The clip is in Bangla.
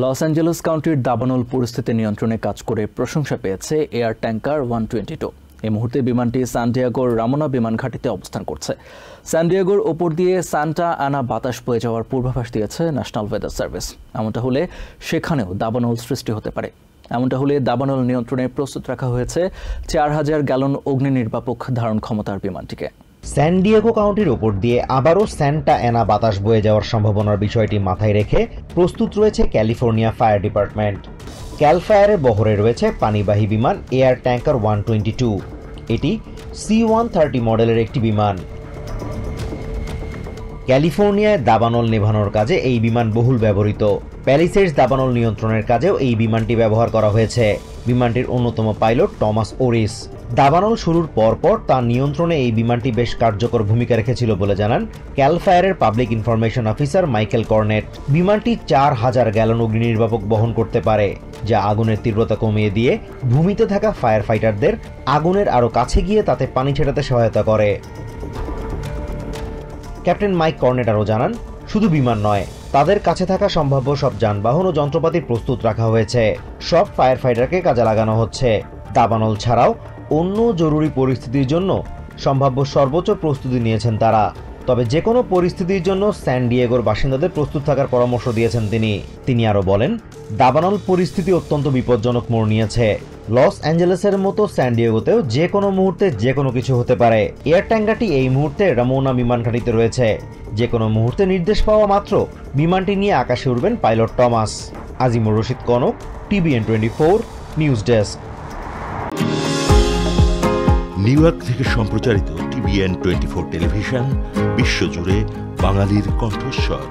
লস অ্যাঞ্জেলেস কাউন্টির দাবানল পরিস্থিতি নিয়ন্ত্রণে কাজ করে প্রশংসা পেয়েছে এয়ার ট্যাঙ্কার 122। এই মুহূর্তে বিমানটি সান ডিয়েগোর রামোনা বিমান ঘাঁটিতে অবস্থান করছে। সান ডিয়েগোর ওপর দিয়ে সান্টা আনা বাতাস বয়ে যাওয়ার পূর্বাভাস দিয়েছে ন্যাশনাল ওয়েদার সার্ভিস। এমনটা হলে সেখানেও দাবানল সৃষ্টি হতে পারে। এমনটা হলে দাবানল নিয়ন্ত্রণে প্রস্তুত রাখা হয়েছে 4000 গ্যালন অগ্নি নির্বাপক ধারণ ক্ষমতার বিমানটিকে। স্যান ডিয়েগো কাউন্টির ওপর দিয়ে আবারও স্যান্টা অ্যানা বাতাস বয়ে যাওয়ার সম্ভাবনার বিষয়টি মাথায় রেখে প্রস্তুত রয়েছে ক্যালিফোর্নিয়া ফায়ার ডিপার্টমেন্ট। ক্যাল ফায়ারের বহরে রয়েছে পানিবাহী বিমান এয়ার ট্যাঙ্কার 122। এটি C-130 মডেলের একটি বিমান। ক্যালিফোর্নিয়ায় দাবানল নেভানোর কাজে এই বিমান বহুল ব্যবহৃত। প্যালিসেডস দাবানল নিয়ন্ত্রণের কাজেও এই বিমানটি ব্যবহার করা হয়েছে। বিমানটির অন্যতম পাইলট টমাস ওরিস। দাবানল শুরুর পরপর তার নিয়ন্ত্রণে এই বিমানটি বেশ কার্যকর ভূমিকা রেখেছিল বলে জানান ক্যাল ফায়ারের public information officer Michael cornet. বিমানটি 4000 গ্যালন অগ্নি নির্বাপক বহন করতে পারে, যা আগুনের তীব্রতা কমিয়ে দিয়ে ভূমিতে থাকা ফায়ার ফাইটারদের আগুনের আরও কাছে গিয়ে তাতে পানি ছেটাতে সহায়তা করে। ক্যাপ্টেন মাইক কর্নেট আরও জানান, শুধু বিমান নয়, তাদের কাছে থাকা সম্ভাব্য সব যানবাহন ও যন্ত্রপাতি প্রস্তুত রাখা হয়েছে। সব ফায়ার ফাইটারকে কাজে লাগানো হচ্ছে। দাবানল ছাড়াও অন্য জরুরি পরিস্থিতির জন্য সম্ভাব্য সর্বোচ্চ প্রস্তুতি নিয়েছেন তারা। তবে যে কোনো পরিস্থিতির জন্য স্যান ডিয়েগোর বাসিন্দাদের প্রস্তুত থাকার পরামর্শ দিয়েছেন তিনি আরও বলেন, দাবানল পরিস্থিতি অত্যন্ত বিপজ্জনক মোড় নিয়েছে। লস অ্যাঞ্জেলেসের মতো স্যান ডিয়েগোতেও যে কোনো মুহূর্তে যে কোনো কিছু হতে পারে। এয়ার ট্যাঙ্কারটি এই মুহূর্তে রামোনা বিমান ঘাঁটিতে রয়েছে। যে কোনো মুহূর্তে নির্দেশ পাওয়া মাত্র বিমানটি নিয়ে আকাশে উড়বেন pilot Thomas. Azimur Rashid Kanak, TVN 24 news desk. New York থেকে সম্প্রচারিত TVN 24 টেলিভিশন বিশ্বজুড়ে বাঙালির কণ্ঠস্বর।